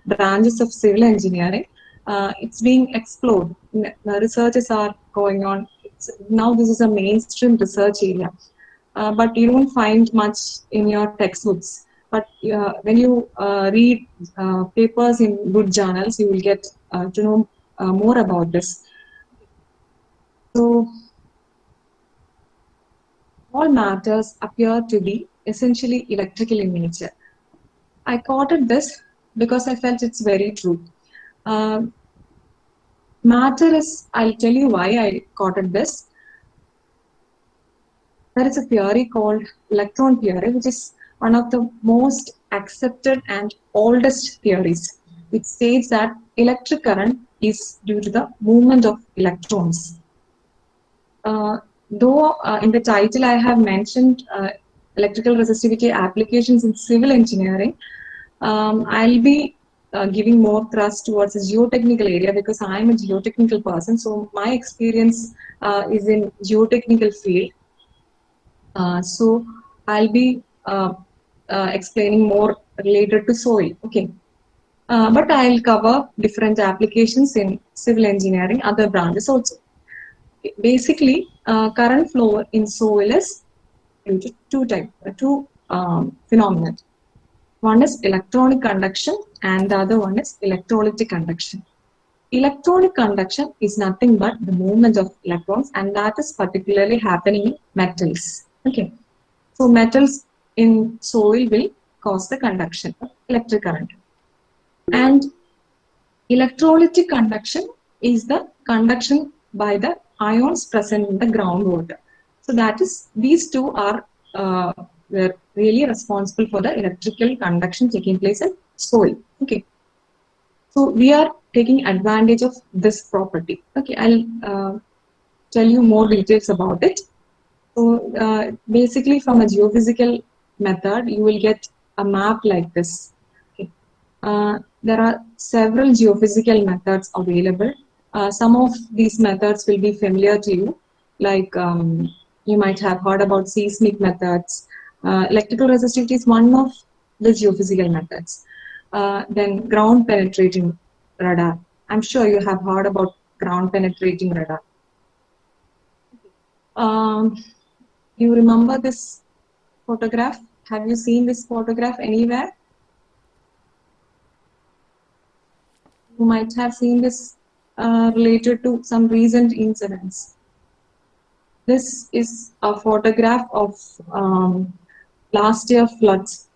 branches of civil engineering. It's being explored. The researches are going on. Now this is a mainstream research area, but you don't find much in your textbooks. But when you read papers in good journals, you will get to know more about this. So all matters appear to be essentially electrical in nature. I quoted this because I felt it's very true. Matter is, I'll tell you why I quoted this. There is a theory called electron theory, which is one of the most accepted and oldest theories. It states that electric current is due to the movement of electrons. Though in the title I have mentioned electrical resistivity applications in civil engineering, I'll be giving more thrust towards the geotechnical area because I'm a geotechnical person. So my experience is in geotechnical field. So I'll be explaining more related to soil. Okay. But I'll cover different applications in civil engineering, other branches also. Basically, current flow in soil is due to two phenomena. One is electronic conduction and the other one is electrolytic conduction. Electronic conduction is nothing but the movement of electrons, and that is particularly happening in metals. Okay, so metals in soil will cause the conduction of electric current. And electrolytic conduction is the conduction by the ions present in the groundwater. So that is, these two are really responsible for the electrical conduction taking place in soil. Okay, so we are taking advantage of this property. Okay, I'll tell you more details about it. So basically, from a geophysical method, you will get a map like this. Okay. There are several geophysical methods available. Some of these methods will be familiar to you, like you might have heard about seismic methods. Electrical resistivity is one of the geophysical methods. Then ground penetrating radar. I'm sure you have heard about ground penetrating radar. You remember this photograph? Have you seen this photograph anywhere? You might have seen this related to some recent incidents. This is a photograph of last year floods.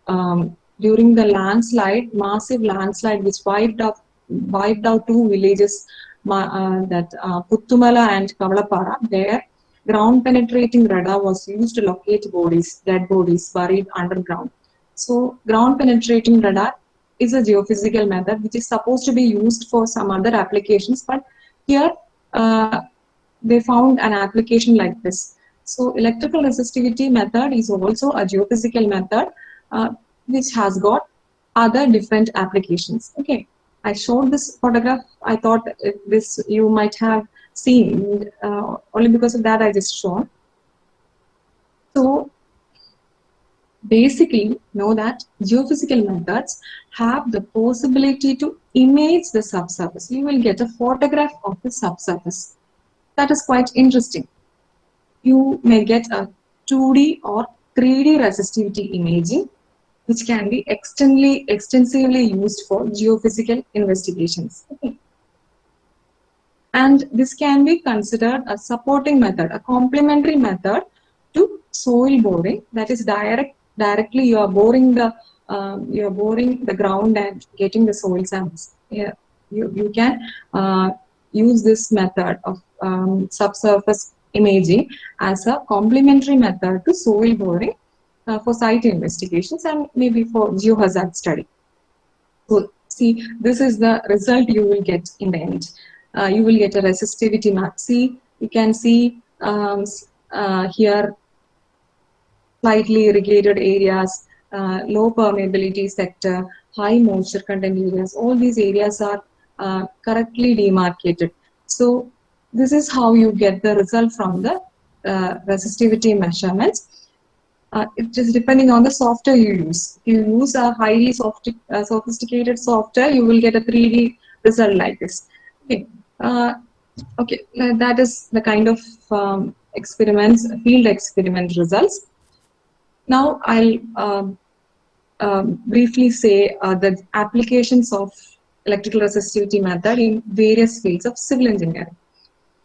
During the landslide, massive landslide which wiped out two villages, that Puttumala and Kavalapara. There, ground penetrating radar was used to locate bodies, dead bodies buried underground. So ground penetrating radar is a geophysical method which is supposed to be used for some other applications, but here they found an application like this. So electrical resistivity method is also a geophysical method which has got other different applications. Okay, I showed this photograph. I thought this you might have seen, only because of that I just shown. So basically know that geophysical methods have the possibility to image the subsurface. You will get a photograph of the subsurface. That is quite interesting. You may get a 2D or 3D resistivity imaging, which can be extensively used for geophysical investigations. Okay. And this can be considered a supporting method, a complementary method to soil boring. That is directly you are boring the ground and getting the soil samples. Yeah, you can use this method of subsurface imaging as a complementary method to soil boring for site investigations and maybe for geohazard study. So see, this is the result you will get in the end. You will get a resistivity map. See, you can see here slightly irrigated areas, low permeability sector, high moisture content areas. All these areas are correctly demarcated. So this is how you get the result from the resistivity measurements. It is depending on the software you use. If you use a highly sophisticated software, you will get a 3D result like this. Okay, okay, that is the kind of experiments, field experiment results. Now I'll briefly say the applications of electrical resistivity method in various fields of civil engineering.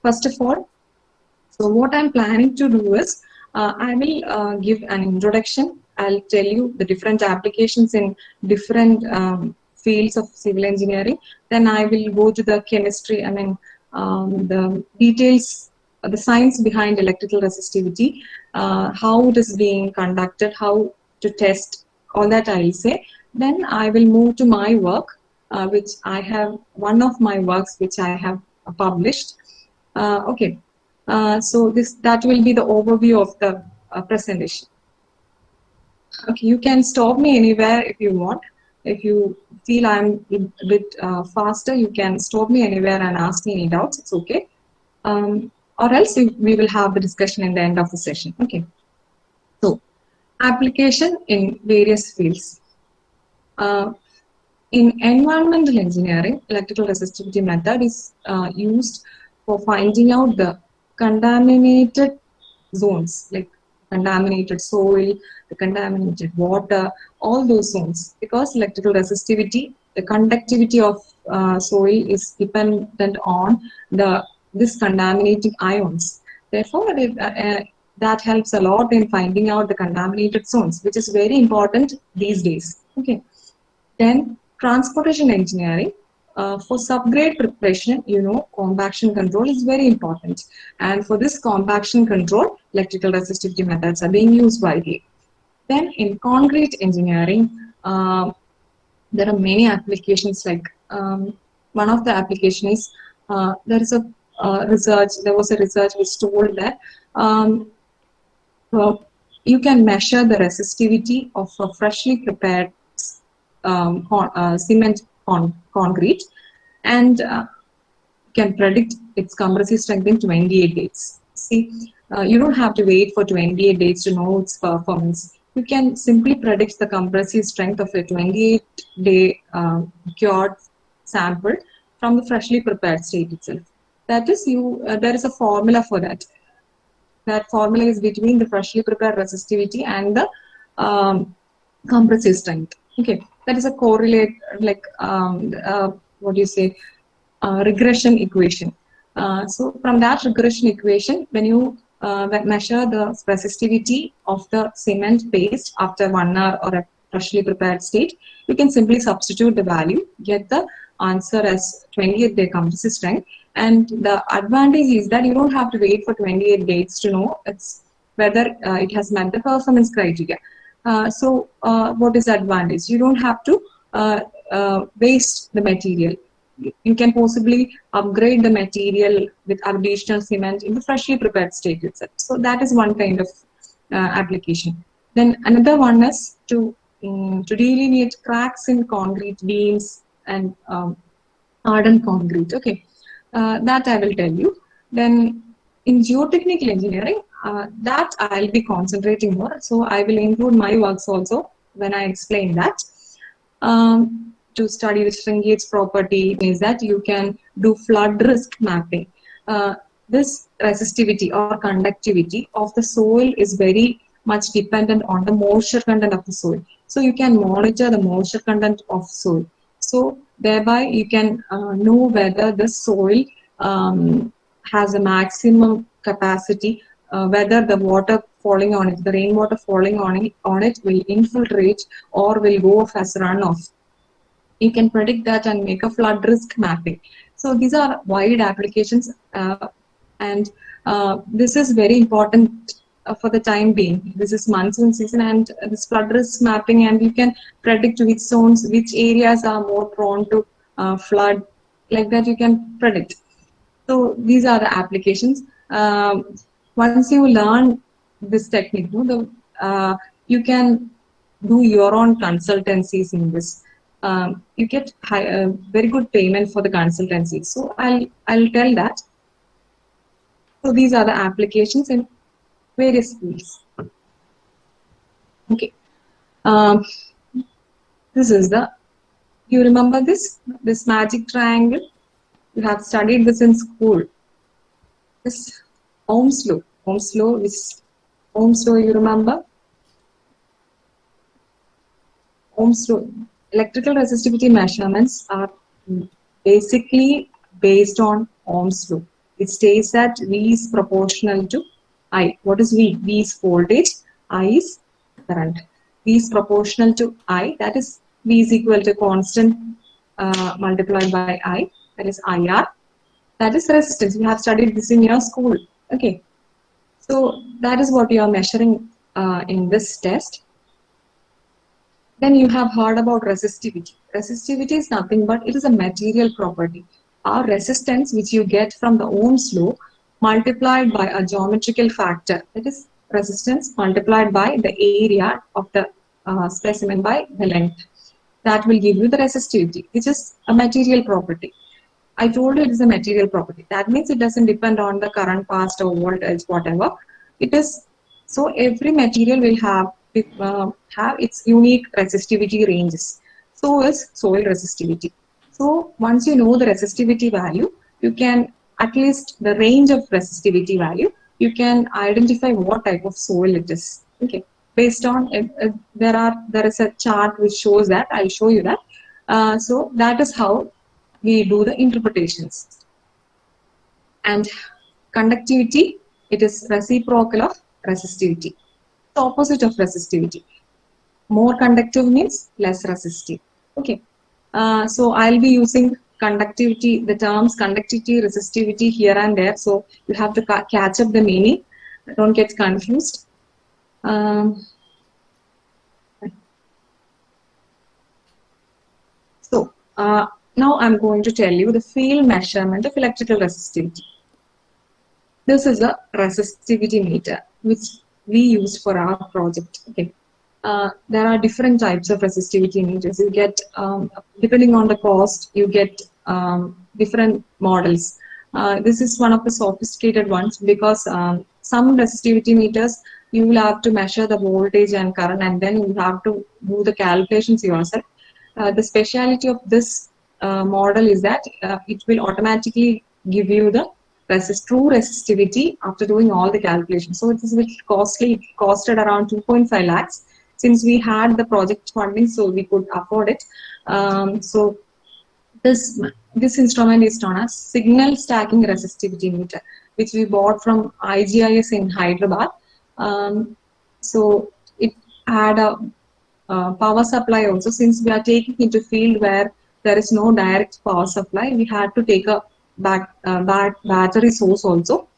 First of all, so what I'm planning to do is I will give an introduction. I'll tell you the different applications in different fields of civil engineering. Then I will go to the chemistry, the details, the science behind electrical resistivity, how it is being conducted, how to test, all that I will say. Then I will move to my work, which I have, one of my works which I have published. Okay. So that will be the overview of the presentation. Okay, you can stop me anywhere if you want. If you feel I'm a bit faster, you can stop me anywhere and ask me any doubts. It's okay. Or else we will have the discussion in the end of the session. Okay. So, application in various fields. In environmental engineering, electrical resistivity method is used for finding out the contaminated zones, like contaminated soil, the contaminated water, all those zones. Because electrical resistivity, the conductivity of soil is dependent on this contaminating ions. Therefore, that helps a lot in finding out the contaminated zones, which is very important these days. Okay. Then transportation engineering. For subgrade preparation, compaction control is very important. And for this compaction control, electrical resistivity methods are being used widely. Then in concrete engineering, there are many applications. Like one of the applications is there was a research which told that you can measure the resistivity of a freshly prepared cement concrete, and can predict its compressive strength in 28 days. See, you don't have to wait for 28 days to know its performance. You can simply predict the compressive strength of a 28-day cured sample from the freshly prepared state itself. That is, there is a formula for that. That formula is between the freshly prepared resistivity and the compressive strength. Okay, that is a correlate, like what do you say, regression equation. So from that regression equation, when you measure the resistivity of the cement paste after 1 hour or a freshly prepared state, you can simply substitute the value, get the answer as 28-day compressive strength. And the advantage is that you don't have to wait for 28 days to know whether it has met the performance criteria. So what is the advantage? You don't have to waste the material. You can possibly upgrade the material with additional cement in the freshly prepared state itself. So that is one kind of application. Then another one is to delineate cracks in concrete beams and hardened concrete. Okay, that I will tell you. Then in geotechnical engineering, that I'll be concentrating more. So I will include my works also when I explain that. To study the strain gauge property is that you can do flood risk mapping. This resistivity or conductivity of the soil is very much dependent on the moisture content of the soil. So you can monitor the moisture content of soil. So thereby you can know whether the soil has a maximum capacity, whether the water falling on it, the rainwater falling on it will infiltrate or will go off as runoff. You can predict that and make a flood risk mapping. So these are wide applications, and this is very important for the time being. This is monsoon season and this flood risk mapping, and you can predict which zones, which areas are more prone to flood, like that you can predict. So these are the applications. Once you learn this technique, you can do your own consultancies in this. You get very good payment for the consultancy. So I'll tell that. So these are the applications in various fields. Okay. This is the, you remember this magic triangle? You have studied this in school. This Ohm's law. Ohm's law is, Ohm's law, you remember? Ohm's law. Electrical resistivity measurements are basically based on Ohm's law. It states that V is proportional to I. What is V? V is voltage, I is current. V is proportional to I, that is V is equal to constant multiplied by I, that is IR. That is resistance. You have studied this in your school. Okay. So that is what you are measuring in this test. Then you have heard about resistivity. Resistivity is nothing but it is a material property. Our resistance, which you get from the Ohm's law, multiplied by a geometrical factor. That is resistance multiplied by the area of the specimen by the length. That will give you the resistivity, which is a material property. I told you it is a material property. That means it doesn't depend on the current, past, or voltage, whatever. It is, so every material will have its unique resistivity ranges. So is soil resistivity. So once you know the resistivity value, you can, at least the range of resistivity value, you can identify what type of soil it is. Okay, based on there is a chart which shows that. I'll show you that. So that is how we do the interpretations. And conductivity, it is reciprocal of resistivity. The opposite of resistivity. More conductive means less resistive. Okay. So I'll be using conductivity, the terms conductivity, resistivity here and there. So you have to catch up the meaning. Don't get confused. Now I'm going to tell you the field measurement of electrical resistivity. This is a resistivity meter which we used for our project. Okay. There are different types of resistivity meters. You get, depending on the cost, you get different models. This is one of the sophisticated ones because some resistivity meters, you will have to measure the voltage and current, and then you have to do the calculations yourself. The speciality of this model is that it will automatically give you the true resistivity after doing all the calculations. So it is a bit costly. It costed around 2.5 lakhs. Since we had the project funding, so we could afford it. So this instrument is known as signal stacking resistivity meter, which we bought from IGIS in Hyderabad. So it had a power supply also. Since we are taking into field where there is no direct power supply, we had to take a battery source also.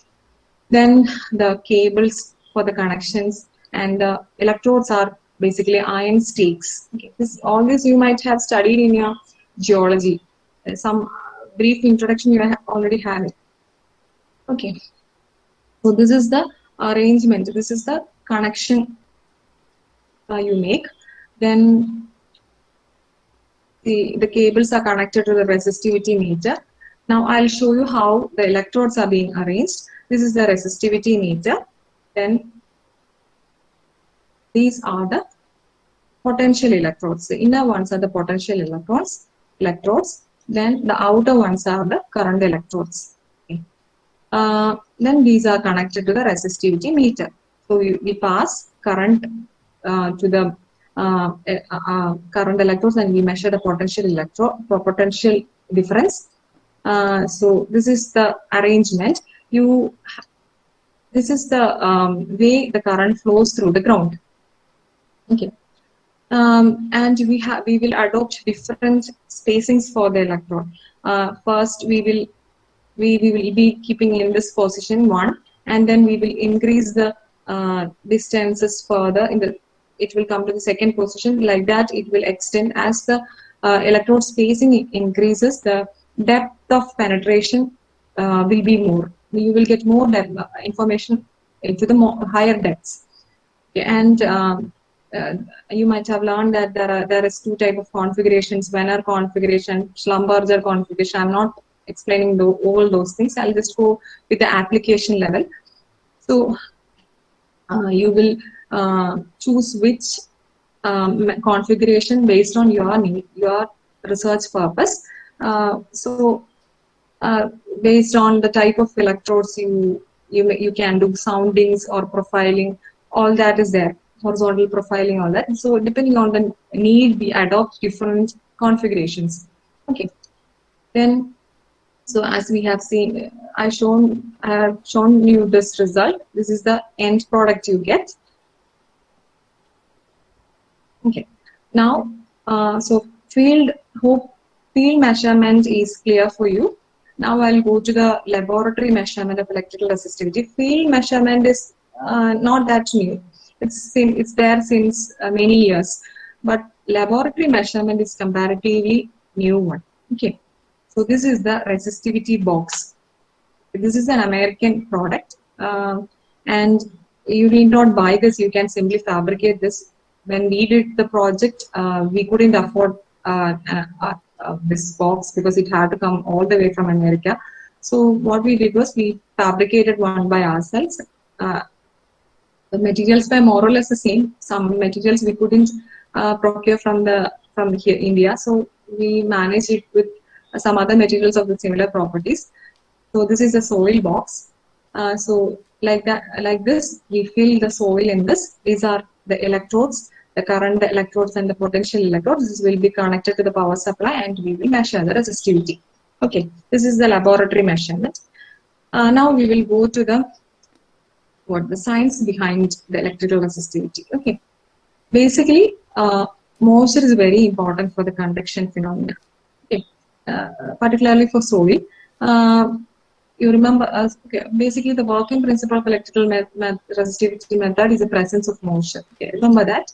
Then the cables for the connections, and the electrodes are basically iron stakes. Okay. All this you might have studied in your geology. Some brief introduction you already have it. Okay. So this is the arrangement. This is the connection you make. Then the cables are connected to the resistivity meter. Now I'll show you how the electrodes are being arranged. This is the resistivity meter. Then these are the potential electrodes. The inner ones are the potential electrodes. Then the outer ones are the current electrodes. Okay. Then these are connected to the resistivity meter. So we pass current to the current electrodes, and we measure the potential difference. So this is the arrangement. This is the way the current flows through the ground. Okay. And we will adopt different spacings for the electrode. First, we will be keeping in this position 1, and then we will increase the distances further. It will come to the second position. Like that, it will extend as the electrode spacing increases. The depth of penetration will be more. You will get more information to the higher depths. Okay. And you might have learned that there is 2 types of configurations: Venner configuration, Schlumberger configuration. I'm not explaining all those things. I'll just go with the application level. So you will choose which configuration based on your need, your research purpose. So based on the type of electrodes you can do soundings or profiling, all that is there, horizontal profiling, all that. So depending on the need, we adopt different configurations. Okay, then so as we have seen, I have shown you this result. This is the end product you get. Okay, now so field measurement is clear for you. Now I'll go to the laboratory measurement of electrical resistivity. Field measurement is not that new. It's there since many years, but laboratory measurement is comparatively new one. Okay, so this is the resistivity box. This is an American product, and you need not buy this. You can simply fabricate this. When we did the project, we couldn't afford this box because it had to come all the way from America. So what we did was we fabricated one by ourselves. The materials were more or less the same. Some materials we couldn't procure from here, India, so we managed it with some other materials of the similar properties. So this is a soil box. So like this, we fill the soil in this. These are the electrodes, the current electrodes and the potential electrodes. This will be connected to the power supply, and we will measure the resistivity. Okay, this is the laboratory measurement. Now we will go to the science behind the electrical resistivity. Okay, basically, moisture is very important for the conduction phenomena. Okay, particularly for soil. You remember, okay, basically the working principle of electrical resistivity method is the presence of moisture. Okay, remember that.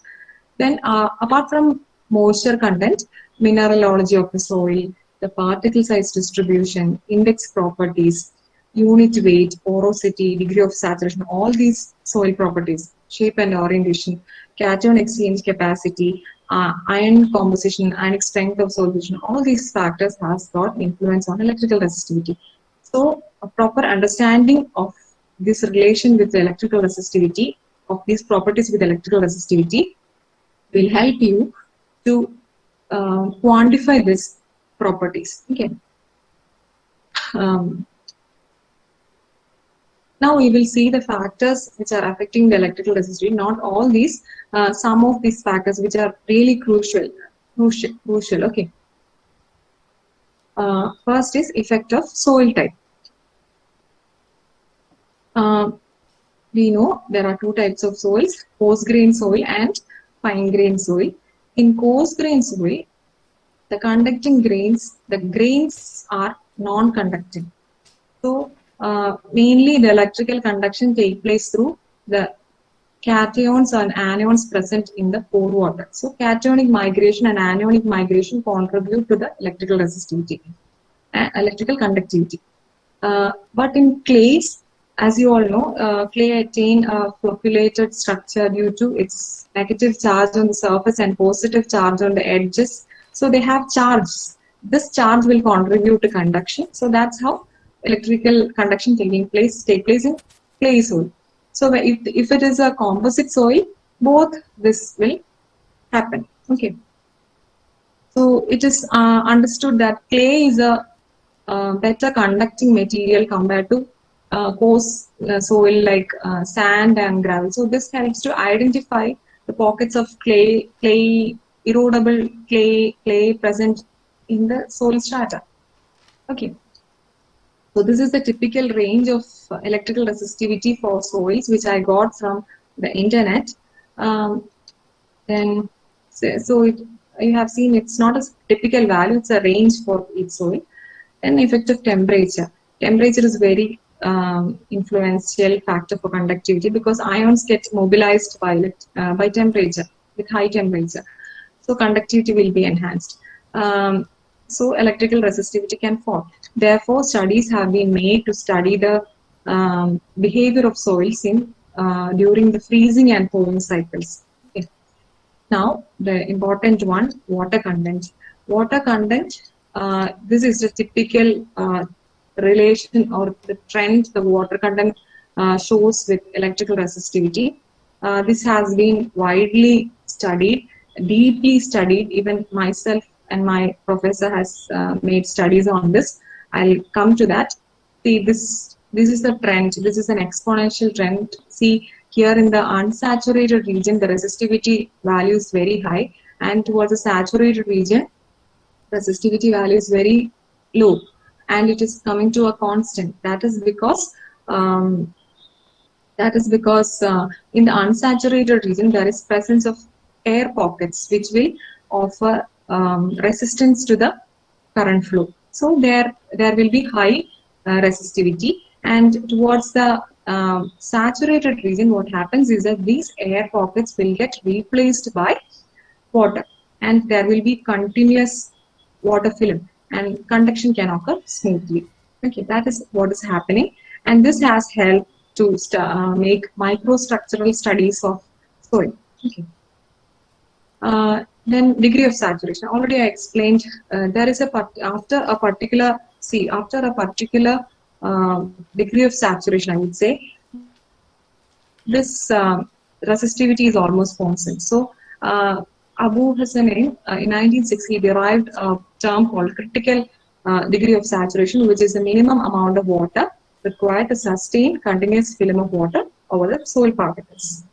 Then apart from moisture content, mineralogy of the soil, the particle size distribution, index properties, unit weight, porosity, degree of saturation, all these soil properties, shape and orientation, cation exchange capacity, ion composition, ionic strength of solution, all these factors has got influence on electrical resistivity. So a proper understanding of this relation with the electrical resistivity, of these properties with electrical resistivity, will help you to quantify these properties. Okay. Now we will see the factors which are affecting the electrical resistivity. Not all these, some of these factors which are really crucial. Okay. First is effect of soil type. We know there are two types of soils: coarse grain soil and fine grain soil. In coarse grain soil, the conducting grains, the grains are non-conducting. So mainly the electrical conduction takes place through the cations and anions present in the pore water. So cationic migration and anionic migration contribute to the electrical resistivity, electrical conductivity. But in clays, as you all know, clay attain a flocculated structure due to its negative charge on the surface and positive charge on the edges. So they have charge. This charge will contribute to conduction. So that's how electrical conduction take place in clay soil. So if it is a composite soil, both this will happen. Okay. So it is understood that clay is a better conducting material compared to coarse soil like sand and gravel. So this helps to identify the pockets of erodible clay present in the soil strata. Okay. So this is the typical range of electrical resistivity for soils which I got from the internet. Then you have seen it's not a typical value; it's a range for each soil. Then effect of temperature. Temperature is very influential factor for conductivity because ions get mobilized by temperature, with high temperature. So conductivity will be enhanced. So electrical resistivity can fall. Therefore, studies have been made to study the behavior of soils during the freezing and thawing cycles. Okay. Now, the important one, water content. Water content, this is the typical relation or the trend the water content shows with electrical resistivity. This has been widely studied, deeply studied. Even myself and my professor has made studies on this. I'll come to that. See, this is a trend. This is an exponential trend. See, here in the unsaturated region, the resistivity value is very high, and towards the saturated region, resistivity value is very low, and it is coming to a constant. Um, that is because in the unsaturated region there is presence of air pockets which will offer resistance to the current flow. So there will be high resistivity, and towards the saturated region, what happens is that these air pockets will get replaced by water, and there will be continuous water film, and conduction can occur smoothly. Okay, that is what is happening, and this has helped to make microstructural studies of soil. Okay. Then degree of saturation. Already I explained. There is after a particular degree of saturation, I would say this resistivity is almost constant. So Abu Hassanein in 1960 derived a term called critical degree of saturation, which is the minimum amount of water required to sustain continuous film of water over the soil particles.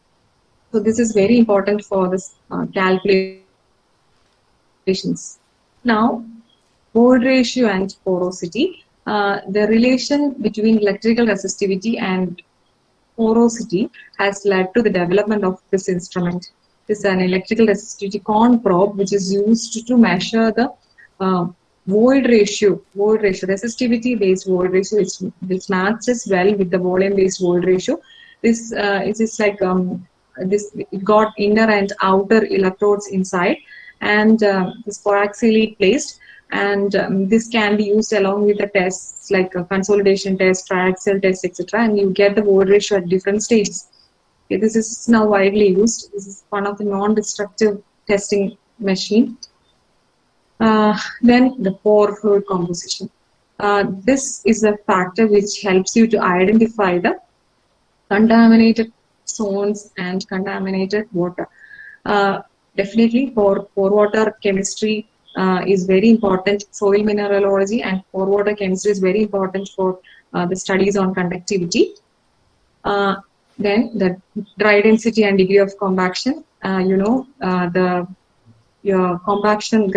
So this is very important for this calculations. Now, void ratio and porosity. The relation between electrical resistivity and porosity has led to the development of this instrument. This is an electrical resistivity cone probe, which is used to measure the void ratio, resistivity based void ratio, which matches well with the volume based void ratio. This it is like this, it got inner and outer electrodes inside, and is coaxially placed, and this can be used along with the tests like a consolidation test, triaxial test, etc., and you get the void ratio at different stages. Okay, this is now widely used. This is one of the non-destructive testing machine. Then the pore fluid composition. This is a factor which helps you to identify the contaminated zones and contaminated water. Definitely pore water chemistry is very important. Soil mineralogy and pore water chemistry is very important for the studies on conductivity. Then the dry density and degree of compaction. Your compaction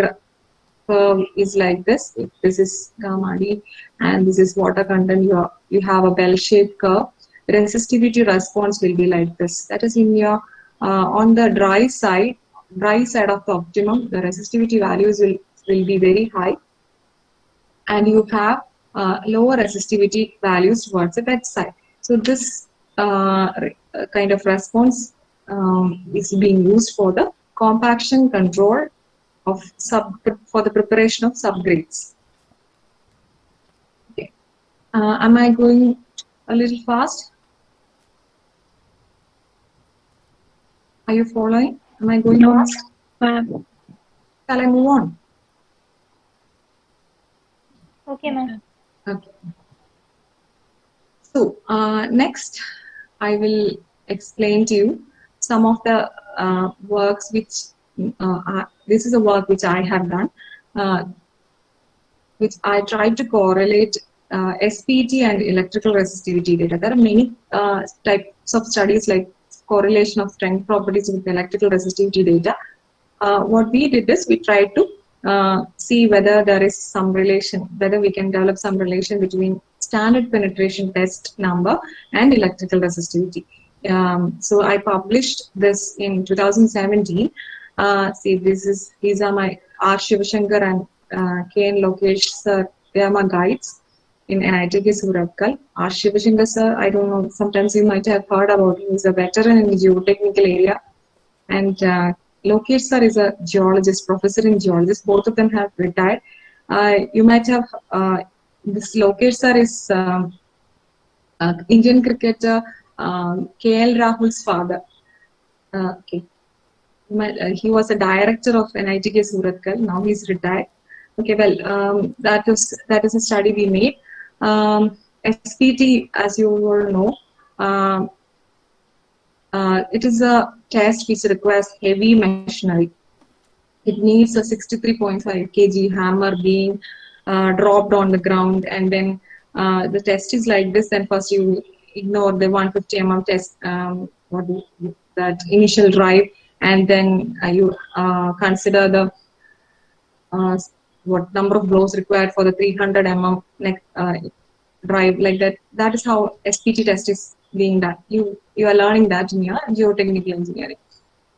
curve is like this. If this is gamma D and this is water content, you have a bell-shaped curve. The resistivity response will be like this. That is in your on the dry side of the optimum, the resistivity values will be very high, and you have lower resistivity values towards the wet side. So this kind of response is being used for the compaction control of for the preparation of subgrades. Okay. Am I going a little fast? Are you following? Am I going fast? Ma'am. Shall I move on? Okay, ma'am. Okay. So next, I will explain to you some of the works which this is a work which I have done, which I tried to correlate SPT and electrical resistivity data. There are many types of studies like correlation of strength properties with electrical resistivity data. What we did is we tried to see whether there is some relation, whether we can develop some relation between standard penetration test number and electrical resistivity. So I published this in 2017. See, these are my R. Shivashankar and K. N. Lokesh sir. They are my guides in NITK Surathkal. R. Shivashankar sir, I don't know, sometimes you might have heard about him. He's a veteran in the geotechnical area. And Lokesh sir is a geologist, professor in geologist. Both of them have retired. You might have, this Lokesh sir is Indian cricketer KL Rahul's father. Okay. He was a director of NITK Surathkal. Now he's retired. Okay, well, that is a study we made. SPT, as you all know, it is a test which requires heavy machinery. It needs a 63.5 kg hammer being dropped on the ground, and then the test is like this. And first you ignore the 150 mm test, that initial drive, and then you consider the what number of blows required for the 300 mm drive, like that. That is how SPT test is being done. You are learning that in your geotechnical engineering.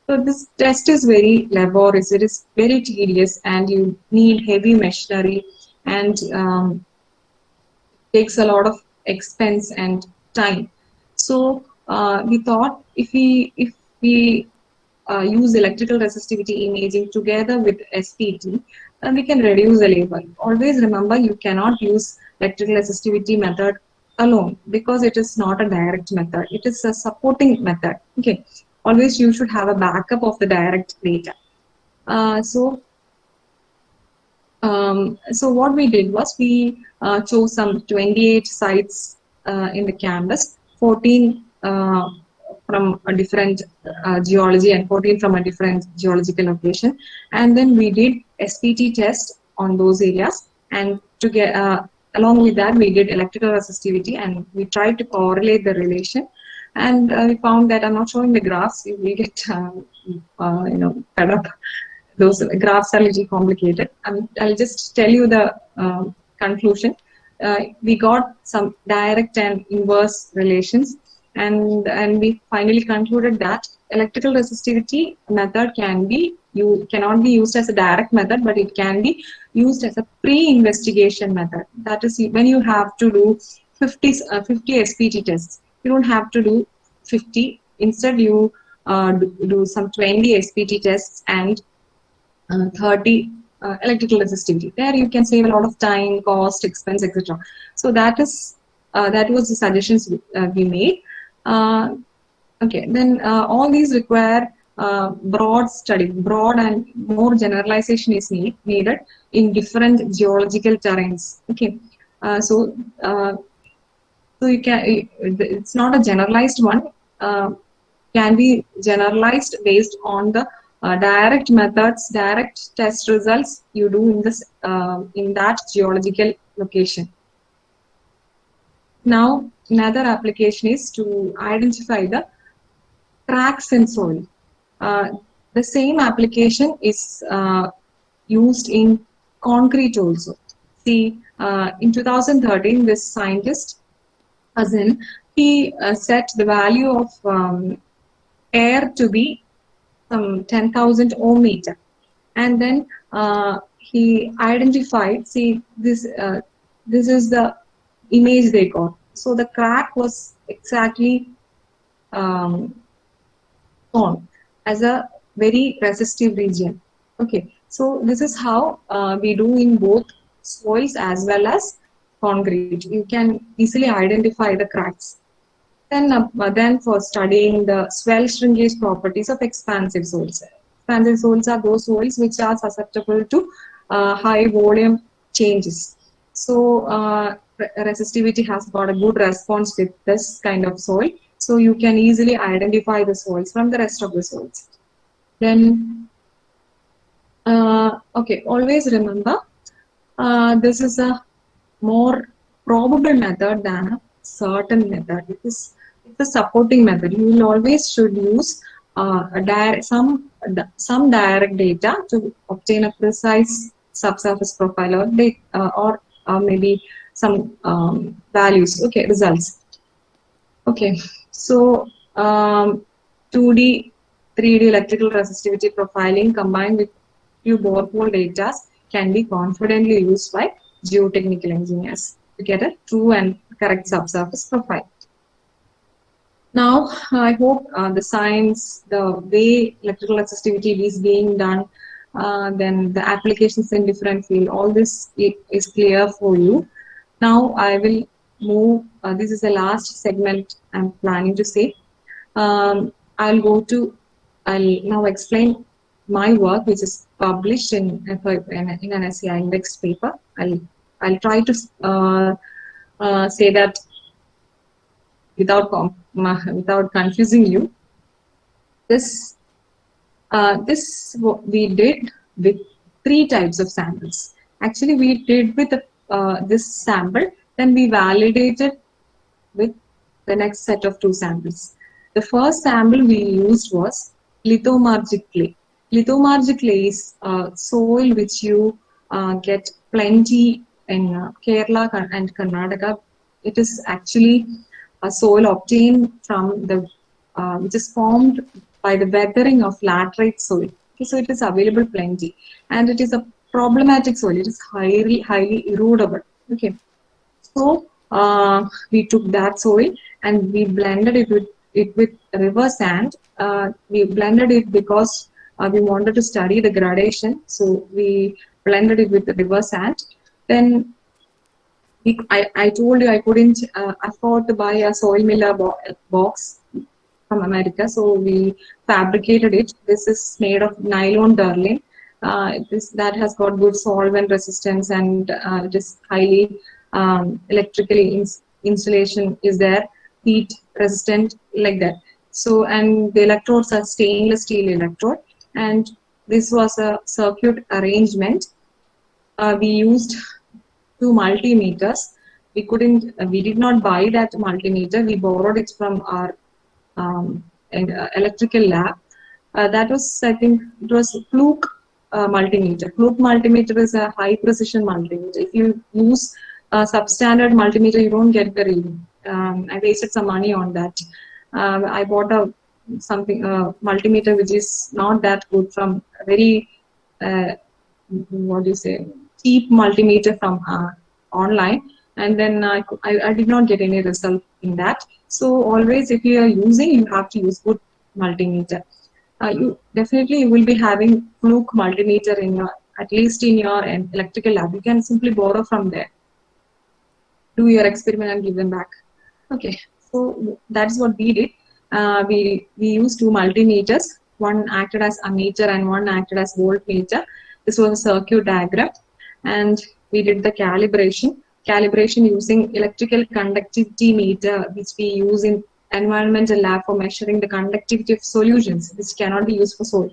So this test is very laborious, it is very tedious, and you need heavy machinery, and takes a lot of expense and time. So we thought if we use electrical resistivity imaging together with SPT, we can reduce the labor. Always remember, you cannot use electrical resistivity method alone because it is not a direct method. It is a supporting method. Okay. Always you should have a backup of the direct data. So what we did was we chose some 28 sites in the campus, 14 from a different geology and 14 from a different geological location, and then we did SPT test on those areas, and to get along with that we did electrical resistivity, and we tried to correlate the relation, and we found that, I'm not showing the graphs, we get fed up. Those graphs are a little complicated. I'll just tell you the conclusion. We got some direct and inverse relations, and we finally concluded that electrical resistivity method cannot be used as a direct method, but it can be used as a pre-investigation method. That is when you have to do 50 SPT tests. You don't have to do 50. Instead, you do some 20 SPT tests and 30 electrical resistivity. There you can save a lot of time, cost, expense, etc. So that was the suggestions we made. Okay, then all these require broad and more generalization is needed in different geological terrains. Okay, so you can, it's not a generalized one. Can be generalized based on the direct methods, direct test results you do in that geological location. Now, another application is to identify the cracks in soil. The same application is used in concrete also. See, in 2013, this scientist, Azin, he set the value of air to be some 10,000 ohm meter, and then he identified. See, this is the image they got. So the crack was exactly shown as a very resistive region. Okay, so this is how we do in both soils as well as concrete. You can easily identify the cracks. Then for studying the swell shrinkage properties of expansive soils. Expansive soils are those soils which are susceptible to high volume changes. So resistivity has got a good response with this kind of soil. So you can easily identify the soils from the rest of the soils. Then, okay, always remember, this is a more probable method than a certain method. It's a supporting method. You will always should use some direct data to obtain a precise subsurface profile or maybe some values. Okay, results. Okay, so 2D, 3D electrical resistivity profiling combined with few borehole data can be confidently used by geotechnical engineers to get a true and correct subsurface profile. Now, I hope the science, the way electrical resistivity is being done, then the applications in different field, all this is clear for you. Now, I will move, this is the last segment I'm planning to say. I'll now explain my work, which is published in an SCI indexed paper. I'll try to say that without confusing you. This we did with 3 types of samples. Actually, we did with this sample, then we validated with the next set of 2 samples. The first sample we used was lithomargic clay. Lithomargic clay is soil which you get plenty in Kerala and Karnataka. It is actually a soil obtained from the which is formed by the weathering of laterite soil. Okay, so it is available plenty, and it is a problematic soil. It is highly erodible. Okay, so we took that soil and we blended it with river sand. We blended it because we wanted to study the gradation. So we blended it with the river sand. Then I told you I couldn't afford to buy a soil miller box from America, so we fabricated it. This is made of nylon Durlin. That has got good solvent resistance, and it is highly electrically insulation is there, heat resistant, like that. So, and the electrodes are stainless steel electrode, and this was a circuit arrangement. We used 2 multimeters. We did not buy that multimeter. We borrowed it from our electrical lab. That was, I think, it was Fluke multimeter. Fluke multimeter is a high precision multimeter. If you use a substandard multimeter, you don't get the reading. I wasted some money on that. I bought a multimeter which is not that good from a very cheap multimeter from online, and then I did not get any result in that. So always, if you are using, you have to use good multimeter. You definitely will be having Fluke multimeter in your, at least in your electrical lab. You can simply borrow from there, do your experiment and give them back. Okay, so that's what we did. We used 2 multimeters. One acted as ammeter and one acted as voltmeter. This was a circuit diagram, and we did the calibration using electrical conductivity meter, which we use in environmental lab for measuring the conductivity of solutions, which cannot be used for soil.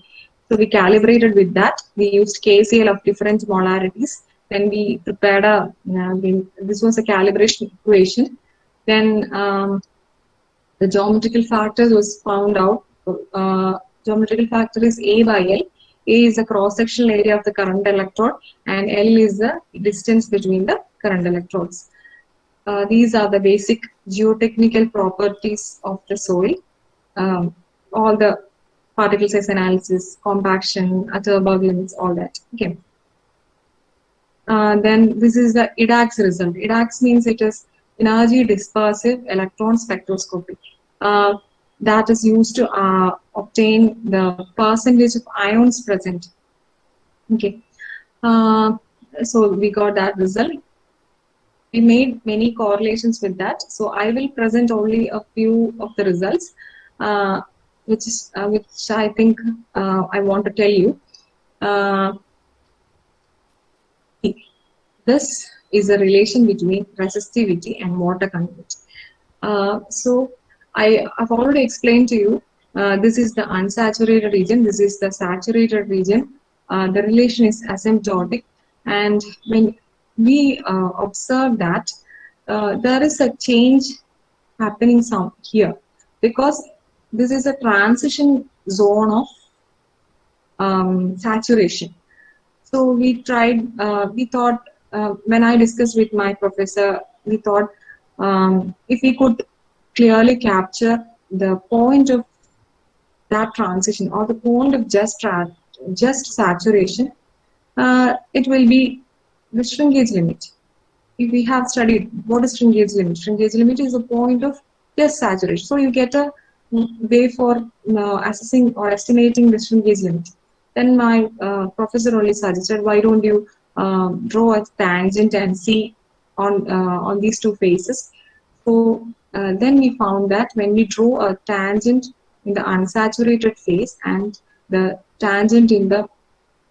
So we calibrated with that. We used KCl of different molarities. Then we prepared this was a calibration equation. Then the geometrical factors was found out. Geometrical factor is A by L. A is the cross-sectional area of the current electrode, and L is the distance between the current electrodes. These are the basic geotechnical properties of the soil. All the particle size analysis, compaction, Atterberg limits, all that. Okay. Then this is the EDAX result. EDAX means it is energy dispersive electron spectroscopy. That is used to obtain the percentage of ions present. Okay, so we got that result. We made many correlations with that. So I will present only a few of the results, which I think I want to tell you. This is a relation between resistivity and water content. So I've already explained to you, this is the unsaturated region, this is the saturated region. The relation is asymptotic, and when we observe that there is a change happening here, because this is a transition zone of saturation. So we thought, when I discussed with my professor, we thought if we could clearly capture the point of that transition, or the point of just saturation, it will be the shrinkage limit. If we have studied what is shrinkage limit, shrinkage limit is the point of just saturation. So you get a way for assessing or estimating the shrinkage limit. Then my professor only suggested, why don't you draw a tangent and see on these 2 faces. So then we found that when we draw a tangent in the unsaturated phase and the tangent in the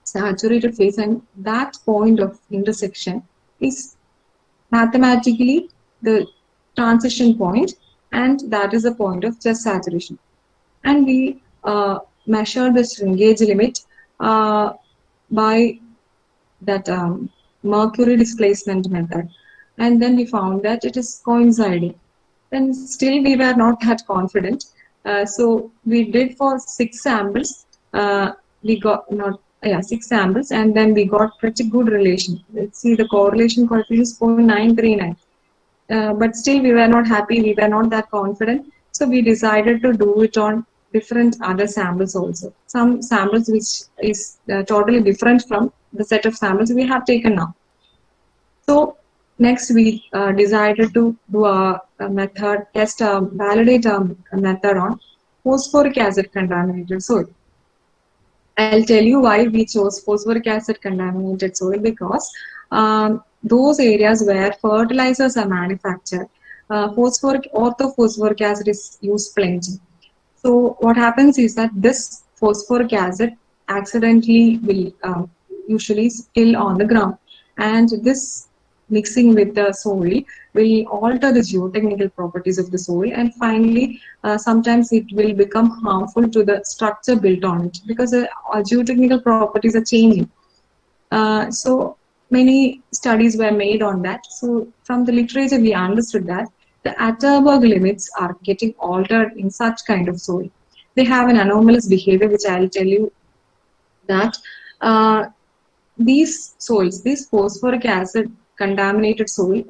saturated phase, and that point of intersection is mathematically the transition point, and that is the point of just saturation. And we measure the shrinkage limit by that mercury displacement method, and then we found that it is coinciding. Then still we were not that confident, so we did for 6 samples. We got not yeah 6 samples, and then we got pretty good relation. Let's see, the correlation coefficient is 0.939. But still we were not happy, we were not that confident, so we decided to do it on different other samples also, some samples which is totally different from the set of samples we have taken now. So next we decided to do a method test, validate a method on phosphoric acid contaminated soil. I'll tell you why we chose phosphoric acid contaminated soil, because those areas where fertilizers are manufactured, orthophosphoric acid is used plenty. So what happens is that this phosphoric acid accidentally will usually spill on the ground, and this mixing with the soil will alter the geotechnical properties of the soil, and finally sometimes it will become harmful to the structure built on it, because the geotechnical properties are changing. So many studies were made on that. So from the literature we understood that the Atterberg limits are getting altered in such kind of soil. They have an anomalous behavior, which I'll tell you that these soils, this phosphoric acid contaminated soil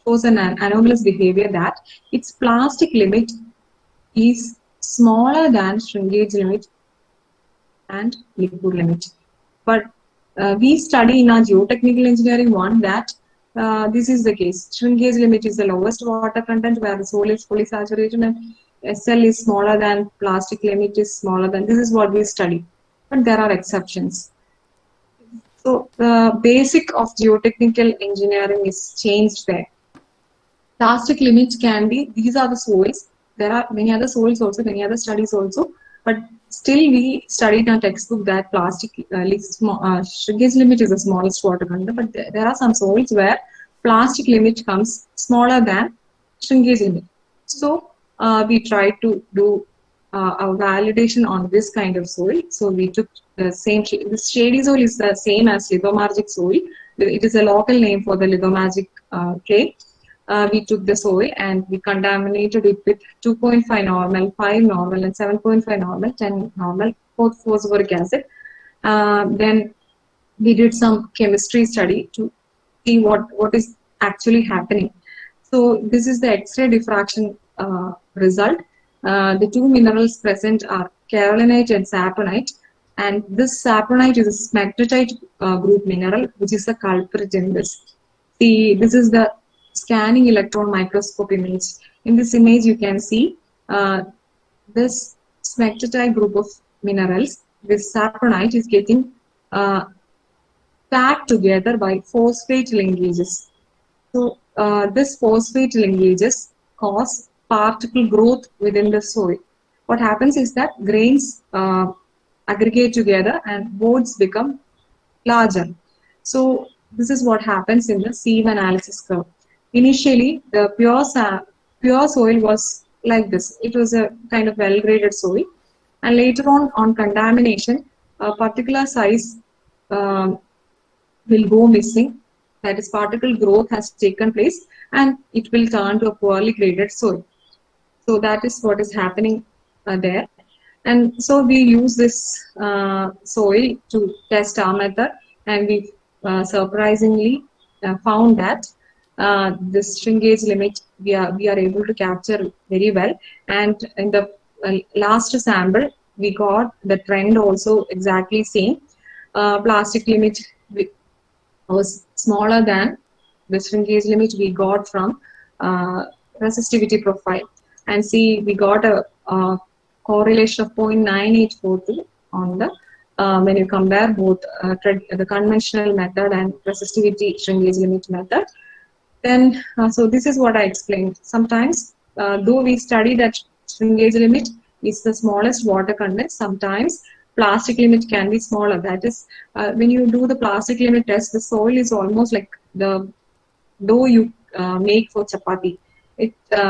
shows an anomalous behavior that its plastic limit is smaller than shrinkage limit and liquid limit. But we study in our geotechnical engineering one that this is the case. Shrinkage limit is the lowest water content where the soil is fully saturated, and SL is smaller than plastic limit is smaller than. This is what we study. But there are exceptions. So the basic of geotechnical engineering is changed there. Plastic limits can be, these are the soils. There are many other soils also, many other studies also, but still we studied in our textbook that plastic shrinkage limit is the smallest water content, but there are some soils where plastic limit comes smaller than shrinkage limit. So we tried to do a validation on this kind of soil. So we took the same, this shady soil is the same as lithomargic soil. It is a local name for the lithomargic clay. We took the soil and we contaminated it with 2.5 normal, 5 normal, and 7.5 normal, 10 normal phosphoric acid. Then we did some chemistry study to see what is actually happening. So this is the X-ray diffraction result. The two minerals present are carolinite and saponite, and this saponite is a smectite group mineral, which is the culprit in this. See, this is the scanning electron microscope image. In this image, you can see this smectite group of minerals. This saponite is getting packed together by phosphate linkages. So this phosphate linkages cause particle growth within the soil. What happens is that grains aggregate together and boards become larger. So this is what happens in the sieve analysis curve. Initially, the pure soil was like this. It was a kind of well-graded soil, and later on contamination, a particular size will go missing. That is, particle growth has taken place, and it will turn to a poorly graded soil. So that is what is happening there. And so we use this soil to test our method, and we surprisingly found that this shrinkage limit we are able to capture very well. And in the last sample, we got the trend also exactly same. Plastic limit was smaller than the shrinkage limit we got from resistivity profile. And see, we got a correlation of 0.9842 on the when you compare both the conventional method and resistivity shrinkage limit method. Then, so this is what I explained. Sometimes, though we study that shrinkage limit is the smallest water content, sometimes plastic limit can be smaller. That is, when you do the plastic limit test, the soil is almost like the dough you make for chapati.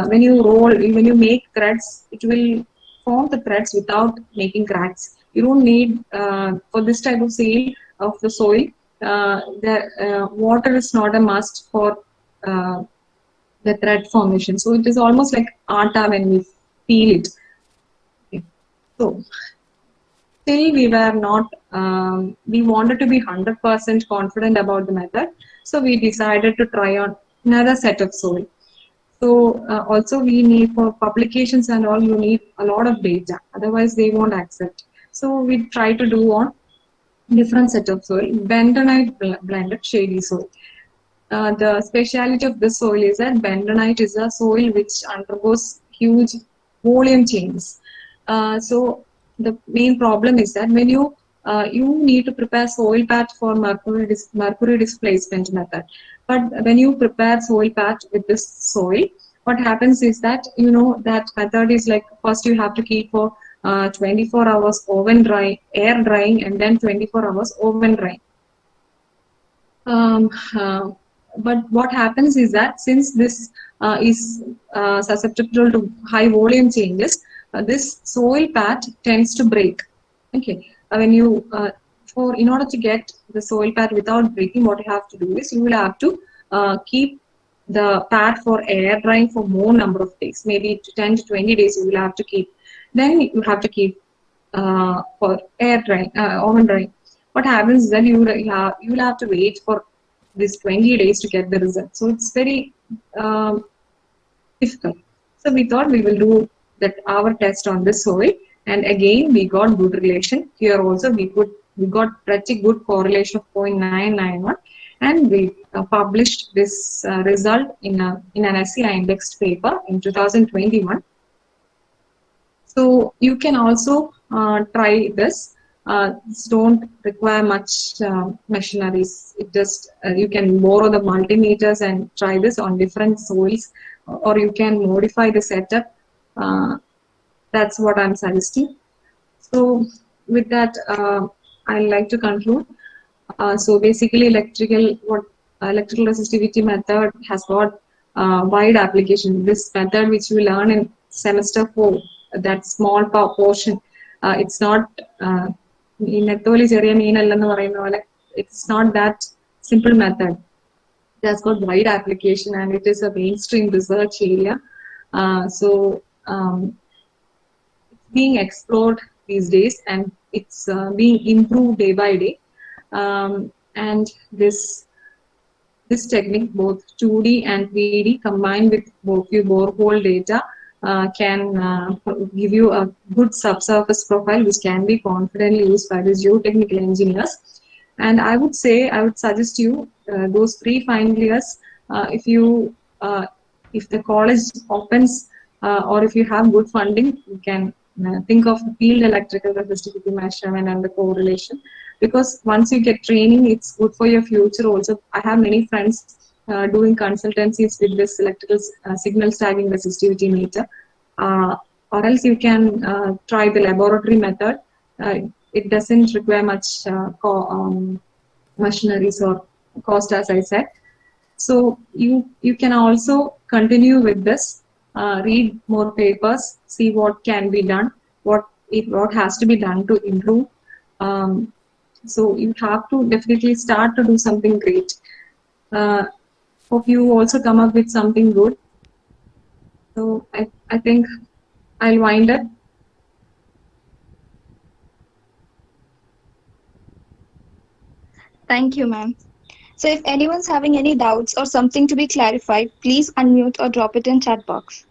When you make threads, it will form the threads without making cracks. You don't need for this type of soil the water is not a must for the thread formation. So it is almost like atta when we feel it. Okay. So still we were not, we wanted to be 100% confident about the method. So we decided to try on another set of soil. So also we need for publications and all, you need a lot of data. Otherwise they won't accept. So we try to do on different set of soil, bentonite blended shady soil. The speciality of this soil is that bentonite is a soil which undergoes huge volume changes. So the main problem is that when you need to prepare soil patch for mercury displacement method, but when you prepare soil patch with this soil, what happens is that that method is like first you have to keep for 24 hours oven dry, air drying, and then 24 hours oven drying. Um, uh, but what happens is that since this is susceptible to high volume changes, this soil patch tends to break. Okay, when you in order to get the soil pad without breaking, what you have to do is you will have to keep the pad for air drying for more number of days, maybe 10 to 20 days you will have to keep. Then you have to keep for air drying, oven drying. What happens is that you will have to wait for this 20 days to get the result. So it's very difficult. So we thought we will do that our test on this soil, and again we got good relation. Here also we got pretty good correlation of 0.991, and we published this result in an SCI indexed paper in 2021. So you can also try this. Don't require much machineries. It just you can borrow the multimeters and try this on different soils, or you can modify the setup. That's what I'm suggesting. So with that, I'd like to conclude. So basically, electrical resistivity method has got wide application. This method, which we learn in semester 4, that small portion, it's not it's not that simple method. It has got wide application and it is a mainstream research area. So it's being explored these days, and it's being improved day by day. And this technique, both 2D and 3D, combined with both your borehole data, can give you a good subsurface profile, which can be confidently used by the geotechnical engineers. And I would suggest you those 3 final years, if the college opens, or if you have good funding, you can think of the field electrical resistivity measurement and the correlation. Because once you get training, it's good for your future also. I have many friends doing consultancies with this electrical signal stacking resistivity meter. Or else you can try the laboratory method. It doesn't require much machineries or cost, as I said. So you can also continue with this, read more papers, see what can be done, what has to be done to improve. So you have to definitely start to do something great. Hope you also come up with something good. So I think I'll wind up. Thank you, ma'am. So if anyone's having any doubts or something to be clarified, please unmute or drop it in chat box.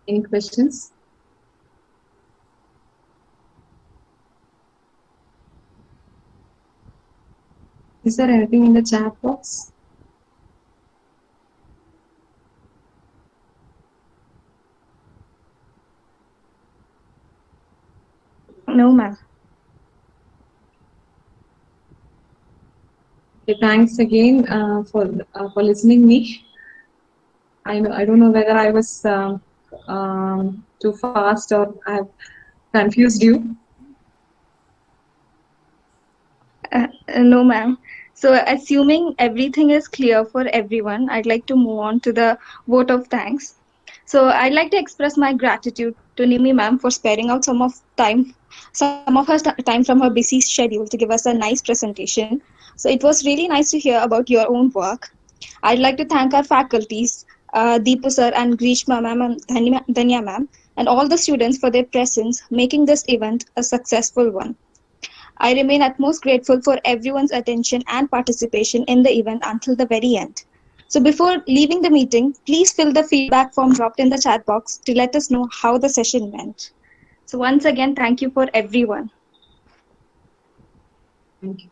Any questions? Is there anything in the chat box? No, ma'am. Okay, thanks again for listening me. I don't know whether I was too fast or I have confused you. No, ma'am. So, assuming everything is clear for everyone, I'd like to move on to the vote of thanks. So, I'd like to express my gratitude to Nimi ma'am for sparing out some of her time from her busy schedule to give us a nice presentation. So, it was really nice to hear about your own work. I'd like to thank our faculties, Deepu sir and Grishma ma'am and Dhanya ma'am, and all the students for their presence, making this event a successful one. I remain utmost grateful for everyone's attention and participation in the event until the very end. So before leaving the meeting, please fill the feedback form dropped in the chat box to let us know how the session went. So once again, thank you for everyone. Thank you.